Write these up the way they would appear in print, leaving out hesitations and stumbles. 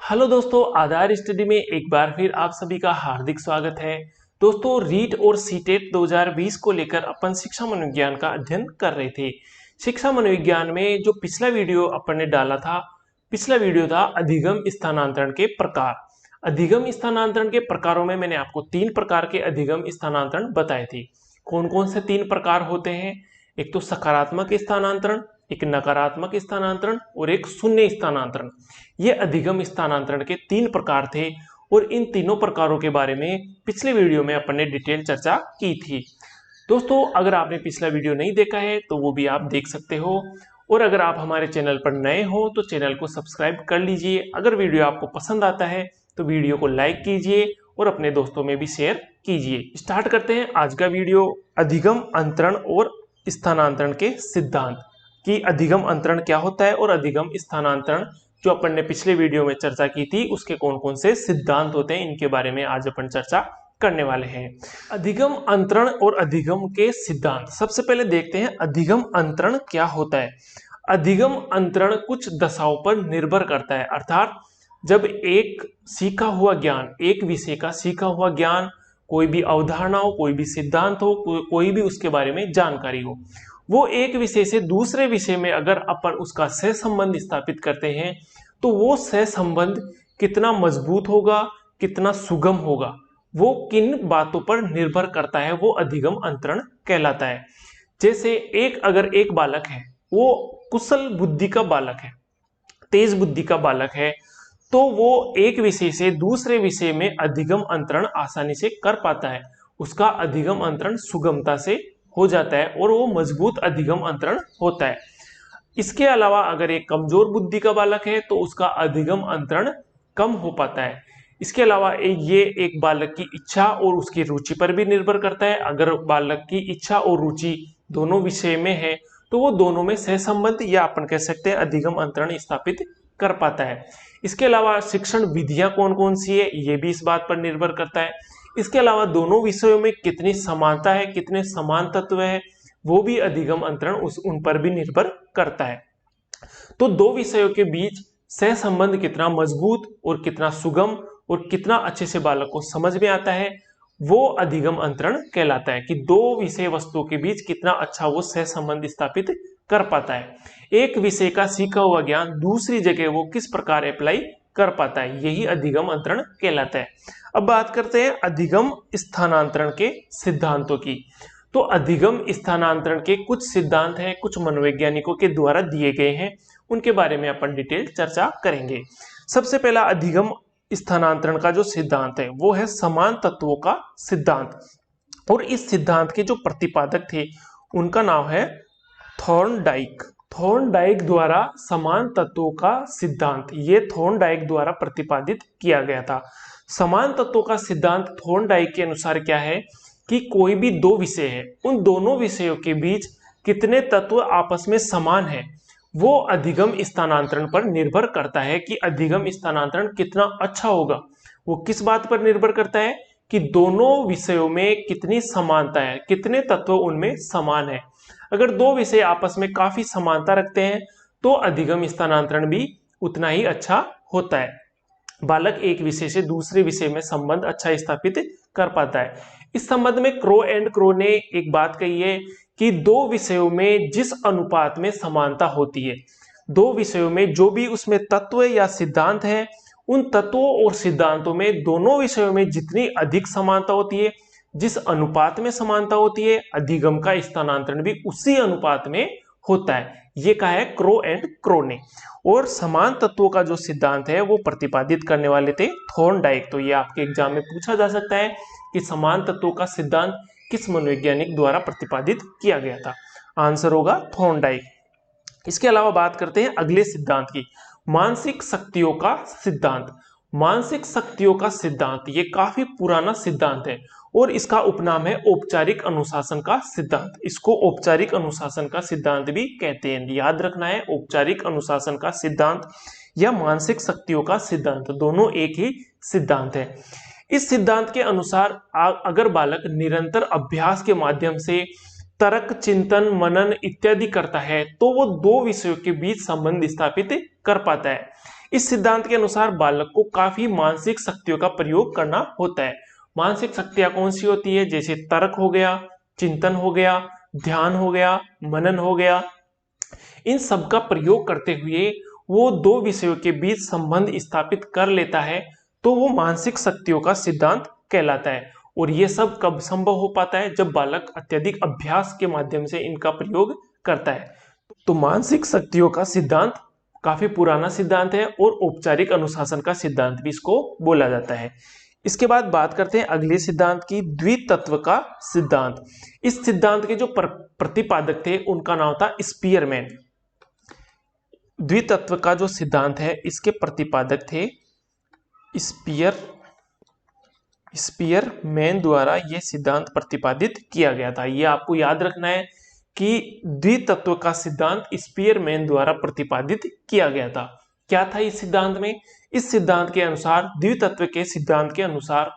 Hello दोस्तों, आधार study में एक बार फिर आप सभी का हार्दिक स्वागत है। दोस्तों, रीट और सीटेट 2020 को लेकर अपन शिक्षा मनोविज्ञान का अध्ययन कर रहे थे। शिक्षा मनोविज्ञान में जो पिछला वीडियो अपन ने डाला था, पिछला वीडियो था अधिगम स्थानांतरण के प्रकार। अधिगम स्थानांतरण के प्रकारों में मैंने आपको 3 प्रकार के अधिगम स्थानांतरण बताए थे। कौन कौन से 3 प्रकार होते हैं? एक तो सकारात्मक स्थानांतरण, एक नकारात्मक स्थानांतरण और एक शून्य स्थानांतरण। ये अधिगम स्थानांतरण के 3 प्रकार थे और इन तीनों प्रकारों के बारे में पिछले वीडियो में अपन ने डिटेल चर्चा की थी। दोस्तों, अगर आपने पिछला वीडियो नहीं देखा है तो वो भी आप देख सकते हो, और अगर आप हमारे चैनल पर नए हो तो चैनल को सब्सक्राइब कर लीजिए। अगर वीडियो आपको पसंद आता है तो वीडियो को लाइक कीजिए और अपने दोस्तों में भी शेयर कीजिए। स्टार्ट करते हैं आज का वीडियो। अधिगम अंतरण और स्थानांतरण के सिद्धांत कि अधिगम अंतरण क्या होता है और अधिगम स्थानांतरण जो अपन ने पिछले वीडियो में चर्चा की थी उसके कौन कौन से सिद्धांत होते हैं, इनके बारे में आज अपन चर्चा करने वाले हैं। अधिगम अंतरण और अधिगम के सिद्धांत। सबसे पहले देखते हैं अधिगम अंतरण क्या होता है। अधिगम अंतरण कुछ दशाओं पर निर्भर करता है, अर्थात जब एक सीखा हुआ ज्ञान, एक विषय का सीखा हुआ ज्ञान, कोई भी अवधारणा हो, कोई भी सिद्धांत हो, कोई भी उसके बारे में जानकारी हो, वो एक विषय से दूसरे विषय में अगर अपन उसका सहसंबंध स्थापित करते हैं तो वो सहसंबंध कितना मजबूत होगा, कितना सुगम होगा, वो किन बातों पर निर्भर करता है, वो अधिगम अंतरण कहलाता है। जैसे अगर एक बालक है, वो कुशल बुद्धि का बालक है, तेज बुद्धि का बालक है, तो वो एक विषय से दूसरे विषय में अधिगम अंतरण आसानी से कर पाता है, उसका अधिगम अंतरण सुगमता से हो जाता है और वो मजबूत अधिगम अंतरण होता है। इसके अलावा अगर एक कमजोर बुद्धि का बालक है तो उसका अधिगम अंतरण कम हो पाता है। इसके अलावा ये एक बालक की इच्छा और उसकी रुचि पर भी निर्भर करता है। अगर बालक की इच्छा और रुचि दोनों विषय में है तो वो दोनों में सहसंबंध या अपन कह सकते हैं अधिगम अंतरण स्थापित कर पाता है। इसके अलावा शिक्षण विधियां कौन कौन सी है, ये भी इस बात पर निर्भर करता है। इसके अलावा दोनों विषयों में कितनी समानता है, कितने समान तत्व है, वो भी अधिगम अंतरण उन पर भी निर्भर करता है। तो दो विषयों के बीच सहसंबंध कितना मजबूत और कितना सुगम और कितना अच्छे से बालक को समझ में आता है, वो अधिगम अंतरण कहलाता है कि दो विषय वस्तुओं के बीच कितना अच्छा वो सहसंबंध स्थापित कर पाता है। एक विषय का सीखा हुआ ज्ञान दूसरी जगह वो किस प्रकार अप्लाई कर पाता है, यही अधिगम अंतरण कहलाता है। अब बात करते हैं अधिगम स्थानांतरण के सिद्धांतों की। तो अधिगम स्थानांतरण के कुछ सिद्धांत हैं, कुछ मनोवैज्ञानिकों के द्वारा दिए गए हैं, उनके बारे में अपन डिटेल चर्चा करेंगे। सबसे पहला अधिगम स्थानांतरण का जो सिद्धांत है वो है समान तत्वों का सिद्धांत, और इस सिद्धांत के जो प्रतिपादक थे उनका नाम है थॉर्नडाइक। थॉर्नडाइक द्वारा समान तत्वों का सिद्धांत, ये थॉर्नडाइक द्वारा प्रतिपादित किया गया था। समान तत्वों का सिद्धांत थॉर्नडाइक के अनुसार क्या है कि कोई भी दो विषय है, उन दोनों विषयों के बीच कितने तत्व आपस में समान है, वो अधिगम स्थानांतरण पर निर्भर करता है कि अधिगम स्थानांतरण कितना अच्छा होगा। वो किस बात पर निर्भर करता है कि दोनों विषयों में कितनी समानता है, कितने तत्व उनमें समान है। अगर दो विषय आपस में काफी समानता रखते हैं तो अधिगम स्थानांतरण भी उतना ही अच्छा होता है। बालक एक विषय से दूसरे विषय में संबंध अच्छा स्थापित कर पाता है। इस संबंध में क्रो एंड क्रो ने एक बात कही है कि दो विषयों में जिस अनुपात में समानता होती है, दो विषयों में जो भी उसमें तत्व या सिद्धांत है, उन तत्वों और सिद्धांतों में दोनों विषयों में जितनी अधिक समानता होती है, जिस अनुपात में समानता होती है, अधिगम का स्थानांतरण भी उसी अनुपात में होता है। ये कहा है क्रो एंड क्रो ने। और समान तत्वों का जो सिद्धांत है वो प्रतिपादित करने वाले थे थॉर्नडाइक। तो ये आपके एग्जाम में पूछा जा सकता है कि समान तत्वों का सिद्धांत किस मनोवैज्ञानिक द्वारा प्रतिपादित किया गया था। आंसर होगा थॉर्नडाइक। इसके अलावा बात करते हैं अगले सिद्धांत की, मानसिक शक्तियों का सिद्धांत। मानसिक शक्तियों का सिद्धांत ये काफी पुराना सिद्धांत है और इसका उपनाम है औपचारिक अनुशासन का सिद्धांत। इसको औपचारिक अनुशासन का सिद्धांत भी कहते हैं, याद रखना है। औपचारिक अनुशासन का सिद्धांत या मानसिक शक्तियों का सिद्धांत, दोनों एक ही सिद्धांत है। इस सिद्धांत के अनुसार अगर बालक निरंतर अभ्यास के माध्यम से तर्क, चिंतन, मनन इत्यादि करता है तो वो दो विषयों के बीच संबंध स्थापित कर पाता है। इस सिद्धांत के अनुसार बालक को काफी मानसिक शक्तियों का प्रयोग करना होता है। मानसिक शक्तियां कौन सी होती है? जैसे तर्क हो गया, चिंतन हो गया, ध्यान हो गया, मनन हो गया। इन सब का प्रयोग करते हुए वो दो विषयों के बीच संबंध स्थापित कर लेता है, तो वो मानसिक शक्तियों का सिद्धांत कहलाता है। और ये सब कब संभव हो पाता है? जब बालक अत्यधिक अभ्यास के माध्यम से इनका प्रयोग करता है। तो मानसिक शक्तियों का सिद्धांत काफी पुराना सिद्धांत है और औपचारिक अनुशासन का सिद्धांत भी इसको बोला जाता है। इसके बाद बात करते हैं अगले सिद्धांत की, द्वितत्व का सिद्धांत। इस सिद्धांत के जो प्रतिपादक थे उनका नाम था स्पीयरमैन। द्वितत्व का जो सिद्धांत है इसके प्रतिपादक थे स्पीयरमैन द्वारा यह सिद्धांत प्रतिपादित किया गया था। यह आपको याद रखना है कि द्वितत्व का सिद्धांत स्पीयरमैन द्वारा प्रतिपादित किया गया था। क्या था इस सिद्धांत में? इस सिद्धांत के अनुसार, द्वितत्व के सिद्धांत के अनुसार,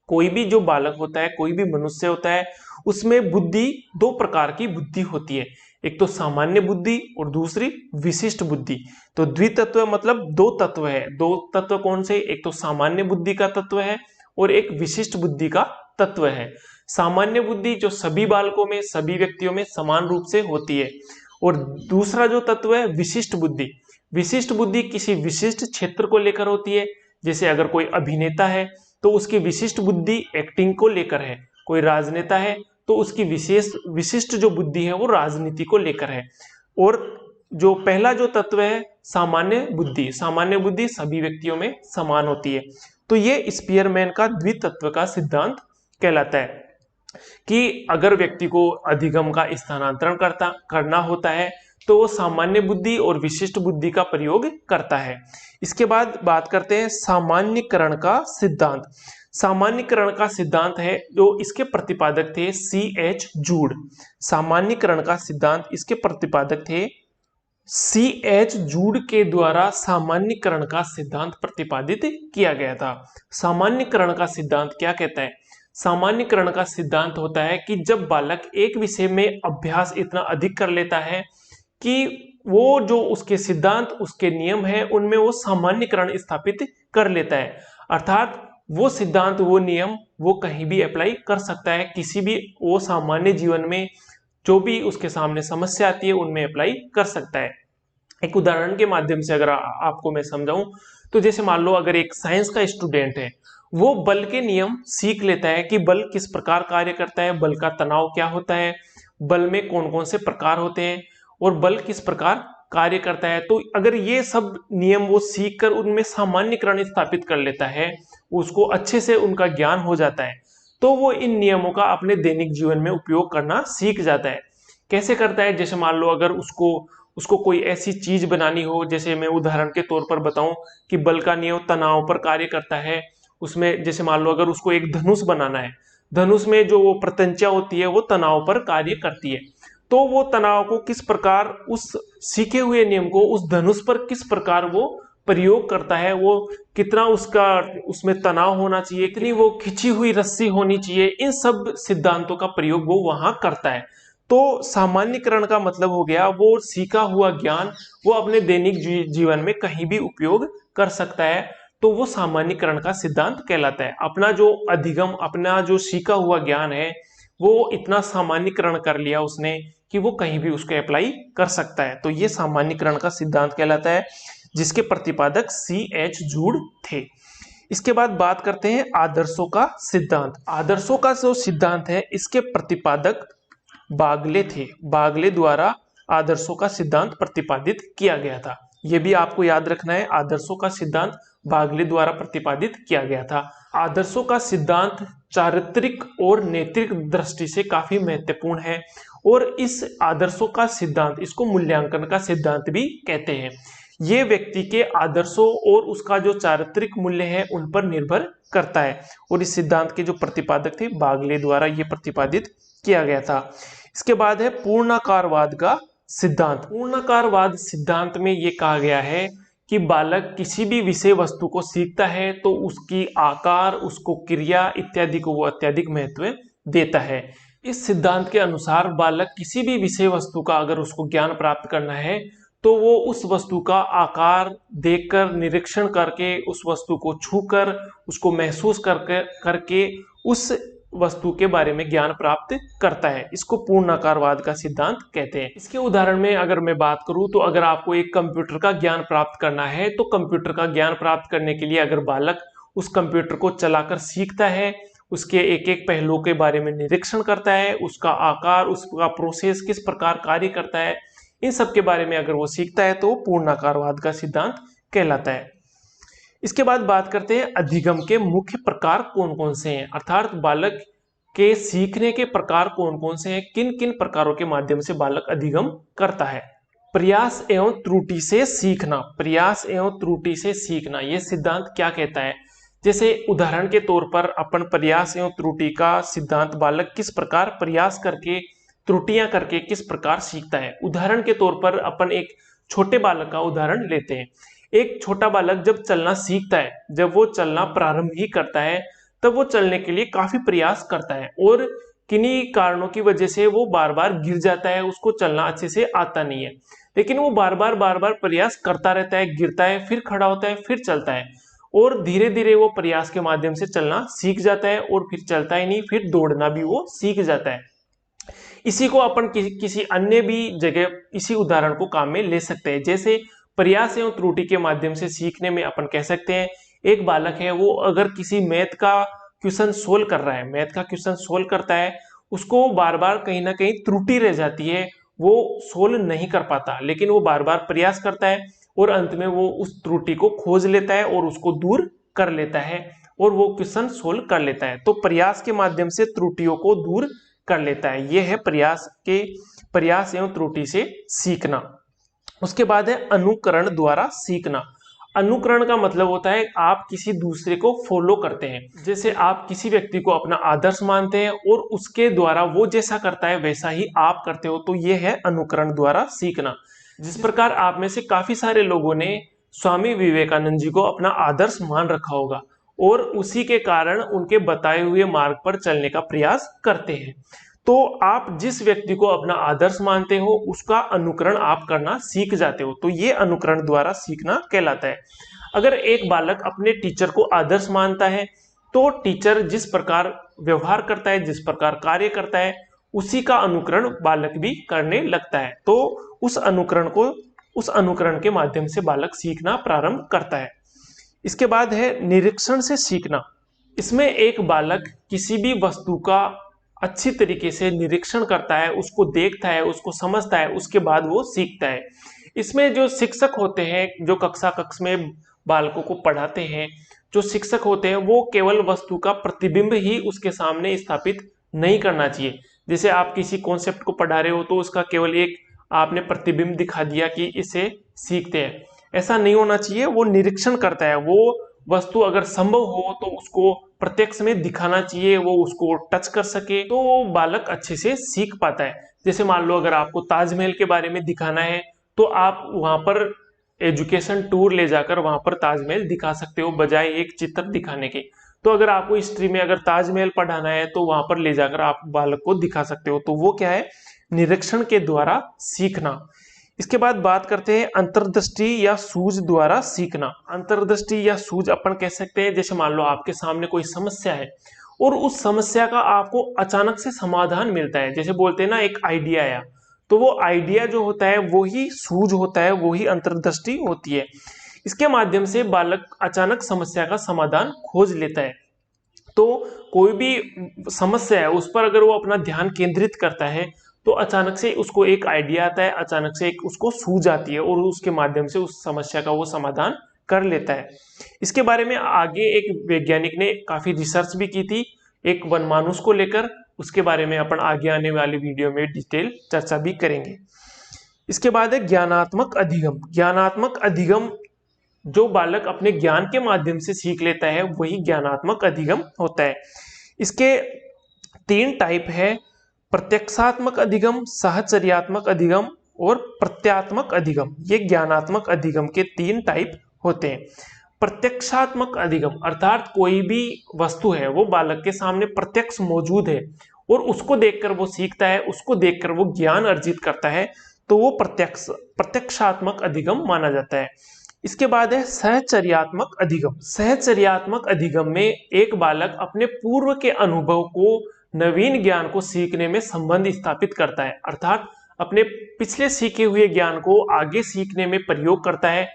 कोई भी जो बालक होता है, कोई भी मनुष्य होता है, उसमें बुद्धि दो प्रकार की बुद्धि होती है। एक तो सामान्य बुद्धि और दूसरी विशिष्ट बुद्धि। तो द्वितत्व मतलब दो तत्व है। दो तत्व कौन से? एक तो सामान्य बुद्धि का तत्व है और एक विशिष्ट बुद्धि का तत्व है। सामान्य बुद्धि जो सभी बालकों में, सभी व्यक्तियों में समान रूप से होती है। और दूसरा जो तत्व है विशिष्ट बुद्धि। विशिष्ट बुद्धि किसी विशिष्ट क्षेत्र को लेकर होती है। जैसे अगर कोई अभिनेता है तो उसकी विशिष्ट बुद्धि एक्टिंग को लेकर है। कोई राजनेता है तो उसकी विशिष्ट जो बुद्धि है वो राजनीति को लेकर है। और जो पहला जो तत्व है सामान्य बुद्धि, सामान्य बुद्धि सभी व्यक्तियों में समान होती है। तो ये स्पीयरमैन का द्वितत्व का सिद्धांत कहलाता है कि अगर व्यक्ति को अधिगम का स्थानांतरण करना होता है तो वो सामान्य बुद्धि और विशिष्ट बुद्धि का प्रयोग करता है। इसके बाद बात करते हैं सामान्यीकरण का सिद्धांत। सामान्यीकरण का सिद्धांत है जो इसके प्रतिपादक थे C.H. जूड। सामान्यीकरण का सिद्धांत इसके प्रतिपादक थे C.H. जूड के द्वारा सामान्यीकरण का सिद्धांत प्रतिपादित किया गया था। सामान्यीकरण का सिद्धांत क्या कहता है? सामान्यीकरण का सिद्धांत होता है कि जब बालक एक विषय में अभ्यास इतना अधिक कर लेता है कि वो जो उसके सिद्धांत, उसके नियम है, उनमें वो सामान्यीकरण स्थापित कर लेता है। अर्थात वो सिद्धांत, वो नियम वो कहीं भी अप्लाई कर सकता है, किसी भी वो सामान्य जीवन में जो भी उसके सामने समस्या आती है उनमें अप्लाई कर सकता है। एक उदाहरण के माध्यम से अगर आपको मैं समझाऊं तो जैसे मान लो अगर एक साइंस का स्टूडेंट है, वो बल के नियम सीख लेता है कि बल किस प्रकार कार्य करता है, बल का तनाव क्या होता है, बल में कौन कौन से प्रकार होते हैं और बल किस प्रकार कार्य करता है। तो अगर ये सब नियम वो सीख कर उनमें सामान्यीकरण स्थापित कर लेता है, उसको अच्छे से उनका ज्ञान हो जाता है, तो वो इन नियमों का अपने दैनिक जीवन में उपयोग करना सीख जाता है। कैसे करता है? जैसे मान लो अगर उसको कोई ऐसी चीज बनानी हो, जैसे मैं उदाहरण के तौर पर बताऊं कि बल का नियम तनाव पर कार्य करता है। उसमें जैसे मान लो अगर उसको एक धनुष बनाना है, धनुष में जो वो प्रत्यंचा होती है वो तनाव पर कार्य करती है। तो वो तनाव को किस प्रकार, उस सीखे हुए नियम को उस धनुष पर किस प्रकार वो प्रयोग करता है, वो कितना उसका उसमें तनाव होना चाहिए, कितनी वो खिंची हुई रस्सी होनी चाहिए, इन सब सिद्धांतों का प्रयोग वो वहां करता है। तो सामान्यीकरण का मतलब हो गया वो सीखा हुआ ज्ञान वो अपने दैनिक जीवन में कहीं भी उपयोग कर सकता है। तो वो सामान्यीकरण का सिद्धांत कहलाता है। अपना जो अधिगम, अपना जो सीखा हुआ ज्ञान है वो इतना सामान्यीकरण कर लिया उसने कि वो कहीं भी उसको अप्लाई कर सकता है। तो ये सामान्यीकरण का सिद्धांत कहलाता है, जिसके प्रतिपादक C.H. जूड थे। इसके बाद बात करते हैं आदर्शों का सिद्धांत। आदर्शों का जो सिद्धांत है इसके प्रतिपादक बागले थे। बागले द्वारा आदर्शों का सिद्धांत प्रतिपादित किया गया था। यह भी आपको याद रखना है, आदर्शों का सिद्धांत बागले द्वारा प्रतिपादित किया गया था। आदर्शों का सिद्धांत चारित्रिक और नैतिक दृष्टि से काफी महत्वपूर्ण है और इस आदर्शों का सिद्धांत, इसको मूल्यांकन का सिद्धांत भी कहते हैं। ये व्यक्ति के आदर्शों और उसका जो चारित्रिक मूल्य है उन पर निर्भर करता है और इस सिद्धांत के जो प्रतिपादक थे बागले द्वारा ये प्रतिपादित किया गया था। इसके बाद है पूर्णाकारवाद का सिद्धांत। पूर्णाकारवाद सिद्धांत में ये कहा गया है कि बालक किसी भी विषय वस्तु को सीखता है तो उसकी आकार, उसको क्रिया इत्यादि को वो अत्यधिक महत्व देता है। इस सिद्धांत के अनुसार बालक किसी भी विषय वस्तु का अगर उसको ज्ञान प्राप्त करना है तो वो उस वस्तु का आकार देखकर, निरीक्षण करके, उस वस्तु को छूकर, उसको महसूस करके उस वस्तु के बारे में ज्ञान प्राप्त करता है। इसको पूर्णाकारवाद का सिद्धांत कहते हैं। इसके उदाहरण में अगर मैं बात करूं तो अगर आपको एक कंप्यूटर का ज्ञान प्राप्त करना है तो कंप्यूटर का ज्ञान प्राप्त करने के लिए अगर बालक उस कंप्यूटर को चलाकर सीखता है, उसके एक एक पहलुओं के बारे में निरीक्षण करता है, उसका आकार, उसका प्रोसेस किस प्रकार कार्य करता है, इन सब के बारे में अगर वो सीखता है तो पूर्णाकारवाद का सिद्धांत कहलाता है। इसके बाद बात करते हैं अधिगम के मुख्य प्रकार कौन कौन से हैं, अर्थात बालक के सीखने के प्रकार कौन कौन से हैं, किन किन प्रकारों के माध्यम से बालक अधिगम करता है। प्रयास एवं त्रुटि से सीखना, प्रयास एवं त्रुटि से सीखना, यह सिद्धांत क्या कहता है? जैसे उदाहरण के तौर पर अपन प्रयास एवं त्रुटि का सिद्धांत बालक किस प्रकार प्रयास करके, त्रुटियां करके किस प्रकार सीखता है। उदाहरण के तौर पर अपन एक छोटे बालक का उदाहरण लेते हैं। एक छोटा बालक जब चलना सीखता है, जब वो चलना प्रारंभ ही करता है, तब वो चलने के लिए काफी प्रयास करता है और किन्हीं कारणों की वजह से वो बार बार गिर जाता है, उसको चलना अच्छे से आता नहीं है, लेकिन वो बार बार प्रयास करता रहता है, गिरता है, फिर खड़ा होता है, फिर चलता है और धीरे धीरे वो प्रयास के माध्यम से चलना सीख जाता है और फिर चलता ही नहीं, फिर दौड़ना भी वो सीख जाता है। इसी को अपन किसी अन्य भी जगह इसी उदाहरण को काम में ले सकते हैं। जैसे प्रयास एवं त्रुटि के माध्यम से सीखने में अपन कह सकते हैं, एक बालक है वो अगर किसी मैथ का क्वेश्चन सोल्व कर रहा है, मैथ का क्वेश्चन सोल्व करता है, उसको बार बार कहीं ना कहीं त्रुटि रह जाती है, वो सोल्व नहीं कर पाता, लेकिन वो बार बार प्रयास करता है और अंत में वो उस त्रुटि को खोज लेता है और उसको दूर कर लेता है और वो क्वेश्चन सोल्व कर लेता है। तो प्रयास के माध्यम से त्रुटियों को दूर कर लेता है, यह है प्रयास एवं त्रुटि से सीखना। उसके बाद है अनुकरण द्वारा सीखना। अनुकरण का मतलब होता है आप किसी दूसरे को फॉलो करते हैं, जैसे आप किसी व्यक्ति को अपना आदर्श मानते हैं और उसके द्वारा वो जैसा करता है वैसा ही आप करते हो, तो ये है अनुकरण द्वारा सीखना। जिस प्रकार आप में से काफी सारे लोगों ने स्वामी विवेकानंद जी को अपना आदर्श मान रखा होगा और उसी के कारण उनके बताए हुए मार्ग पर चलने का प्रयास करते हैं, तो आप जिस व्यक्ति को अपना आदर्श मानते हो उसका अनुकरण आप करना सीख जाते हो, तो ये अनुकरण द्वारा सीखना कहलाता है। अगर एक बालक अपने टीचर को आदर्श मानता है तो टीचर जिस प्रकार व्यवहार करता है, जिस प्रकार कार्य करता है, उसी का अनुकरण बालक भी करने लगता है, तो उस अनुकरण के माध्यम से बालक सीखना प्रारंभ करता है। इसके बाद है निरीक्षण से सीखना। इसमें एक बालक किसी भी वस्तु का अच्छी तरीके से निरीक्षण करता है, उसको देखता है, उसको समझता है, उसके बाद वो सीखता है। इसमें जो शिक्षक होते हैं, जो कक्ष में बालकों को पढ़ाते हैं, जो शिक्षक होते हैं, वो केवल वस्तु का प्रतिबिंब ही उसके सामने स्थापित नहीं करना चाहिए। जैसे आप किसी कॉन्सेप्ट को पढ़ा रहे हो तो उसका केवल एक आपने प्रतिबिंब दिखा दिया कि इसे सीखते हैं, ऐसा नहीं होना चाहिए। वो निरीक्षण करता है, वो वस्तु अगर संभव हो तो उसको प्रत्यक्ष में दिखाना चाहिए, वो उसको टच कर सके, तो वो बालक अच्छे से सीख पाता है। जैसे मान लो अगर आपको ताजमहल के बारे में दिखाना है तो आप वहां पर एजुकेशन टूर ले जाकर वहां पर ताजमहल दिखा सकते हो बजाय एक चित्र दिखाने के। तो अगर आपको हिस्ट्री में अगर ताजमहल पढ़ाना है तो वहां पर ले जाकर आप बालक को दिखा सकते हो, तो वो क्या है, निरीक्षण के द्वारा सीखना। इसके बाद बात करते हैं अंतर्दृष्टि या सूझ द्वारा सीखना। अंतर्दृष्टि या सूझ अपन कह सकते हैं, जैसे मान लो आपके सामने कोई समस्या है और उस समस्या का आपको अचानक से समाधान मिलता है, जैसे बोलते हैं ना एक आइडिया आया, तो वो आइडिया जो होता है वो ही सूझ होता है, वो ही अंतर्दृष्टि होती है। इसके माध्यम से बालक अचानक समस्या का समाधान खोज लेता है। तो कोई भी समस्या है उस पर अगर वो अपना ध्यान केंद्रित करता है तो अचानक से उसको एक आइडिया आता है, अचानक से एक उसको सूझ आती है और उसके माध्यम से उस समस्या का वो समाधान कर लेता है। इसके बारे में आगे एक वैज्ञानिक ने काफी रिसर्च भी की थी एक वनमानुष को लेकर, उसके बारे में अपन आगे आने वाली वीडियो में डिटेल चर्चा भी करेंगे। इसके बाद है ज्ञानात्मक अधिगम। ज्ञानात्मक अधिगम जो बालक अपने ज्ञान के माध्यम से सीख लेता है वही ज्ञानात्मक अधिगम होता है। इसके 3 टाइप है, प्रत्यक्षात्मक अधिगम, साहचर्यात्मक अधिगम और प्रत्यात्मक अधिगम। ये ज्ञानात्मक अधिगम के 3 टाइप होते हैं। प्रत्यक्षात्मक अधिगम अर्थात कोई भी वस्तु है वो बालक के सामने प्रत्यक्ष मौजूद है और उसको देखकर वो सीखता है, उसको देखकर वो ज्ञान अर्जित करता है, तो वो प्रत्यक्षात्मक अधिगम माना जाता है। इसके बाद है सहचर्यात्मक अधिगम। सहचर्यात्मक अधिगम में एक बालक अपने पूर्व के अनुभव को नवीन ज्ञान को सीखने में संबंध स्थापित करता है, अर्थात अपने पिछले सीखे हुए ज्ञान को आगे सीखने में प्रयोग करता है,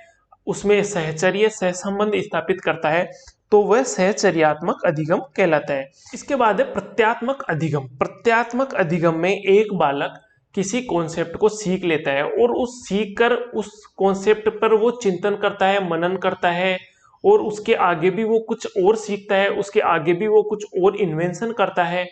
उसमें सहचर्य सहसंबंध स्थापित करता है, तो वह सहचर्यात्मक अधिगम कहलाता है। इसके बाद है प्रत्यात्मक अधिगम। प्रत्यात्मक अधिगम में एक बालक किसी कॉन्सेप्ट को सीख लेता है और सीख कर उस कॉन्सेप्ट पर वो चिंतन करता है, मनन करता है, और उसके आगे भी वो कुछ और सीखता है, उसके आगे भी वो कुछ और इन्वेंशन करता है,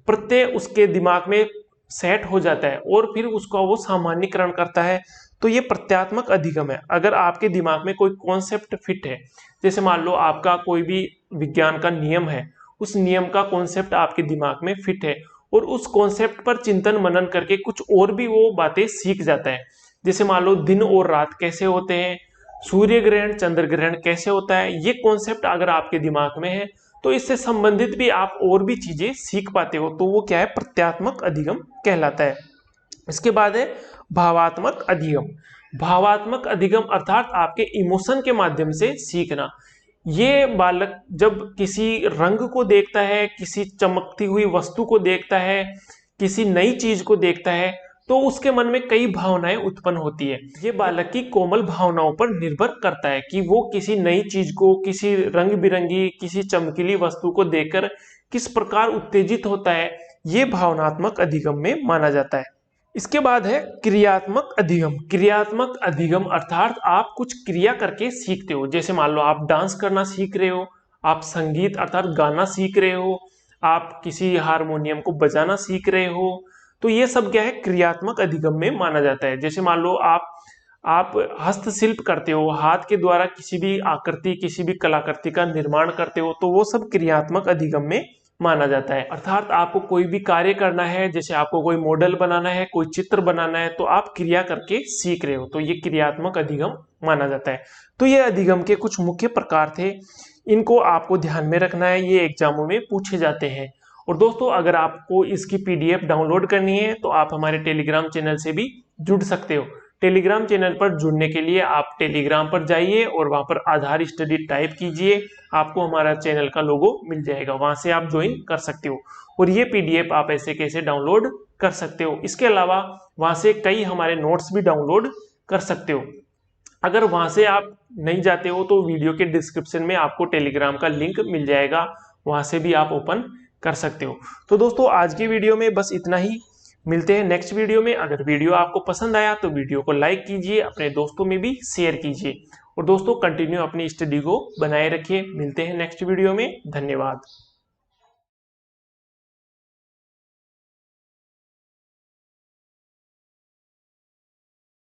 प्रत्यय उसके दिमाग में सेट हो जाता है और फिर उसका वो सामान्यकरण करता है, तो ये प्रत्यात्मक अधिगम है। अगर आपके दिमाग में कोई कॉन्सेप्ट फिट है, जैसे मान लो आपका कोई भी विज्ञान का नियम है, उस नियम का कॉन्सेप्ट आपके दिमाग में फिट है और उस कॉन्सेप्ट पर चिंतन मनन करके कुछ और भी वो बातें सीख जाता है, जैसे मान लो दिन और रात कैसे होते हैं, सूर्य ग्रहण चंद्र ग्रहण कैसे होता है, ये कॉन्सेप्ट अगर आपके दिमाग में है तो इससे संबंधित भी आप और भी चीजें सीख पाते हो, तो वो क्या है, प्रत्यात्मक अधिगम कहलाता है। इसके बाद है भावात्मक अधिगम। भावात्मक अधिगम अर्थात आपके इमोशन के माध्यम से सीखना। ये बालक जब किसी रंग को देखता है, किसी चमकती हुई वस्तु को देखता है, किसी नई चीज को देखता है, तो उसके मन में कई भावनाएं उत्पन्न होती है। ये बालक की कोमल भावनाओं पर निर्भर करता है कि वो किसी नई चीज को, किसी रंग बिरंगी, किसी चमकीली वस्तु को देखकर किस प्रकार उत्तेजित होता है, ये भावनात्मक अधिगम में माना जाता है। इसके बाद है क्रियात्मक अधिगम। क्रियात्मक अधिगम अर्थात आप कुछ क्रिया करके सीखते हो, जैसे मान लो आप डांस करना सीख रहे हो, आप संगीत अर्थात गाना सीख रहे हो, आप किसी हारमोनियम को बजाना सीख रहे हो, तो ये सब क्या है, क्रियात्मक अधिगम में माना जाता है। जैसे मान लो आप हस्तशिल्प करते हो, हाथ के द्वारा किसी भी आकृति, किसी भी कलाकृति का निर्माण करते हो, तो वो सब क्रियात्मक अधिगम में माना जाता है। अर्थात आपको कोई भी कार्य करना है, जैसे आपको कोई मॉडल बनाना है, कोई चित्र बनाना है, तो आप क्रिया करके सीख रहे हो, तो ये क्रियात्मक अधिगम माना जाता है। तो ये अधिगम के कुछ मुख्य प्रकार थे, इनको आपको ध्यान में रखना है, ये एग्जामों में पूछे जाते हैं। और दोस्तों अगर आपको इसकी पीडीएफ डाउनलोड करनी है तो आप हमारे टेलीग्राम चैनल से भी जुड़ सकते हो। टेलीग्राम चैनल पर जुड़ने के लिए आप टेलीग्राम पर जाइए और वहां पर आधार स्टडी टाइप कीजिए, आपको हमारा चैनल का लोगो मिल जाएगा, वहां से आप ज्वाइन कर सकते हो और ये पीडीएफ आप ऐसे कैसे डाउनलोड कर सकते हो। इसके अलावा वहां से कई हमारे नोट्स भी डाउनलोड कर सकते हो। अगर वहां से आप नहीं जाते हो तो वीडियो के डिस्क्रिप्शन में आपको टेलीग्राम का लिंक मिल जाएगा, वहां से भी आप ओपन कर सकते हो। तो दोस्तों आज की वीडियो में बस इतना ही, मिलते हैं नेक्स्ट वीडियो में। अगर वीडियो आपको पसंद आया तो वीडियो को लाइक कीजिए, अपने दोस्तों में भी शेयर कीजिए और दोस्तों कंटिन्यू अपनी स्टडी को बनाए रखिए। मिलते हैं नेक्स्ट वीडियो में, धन्यवाद।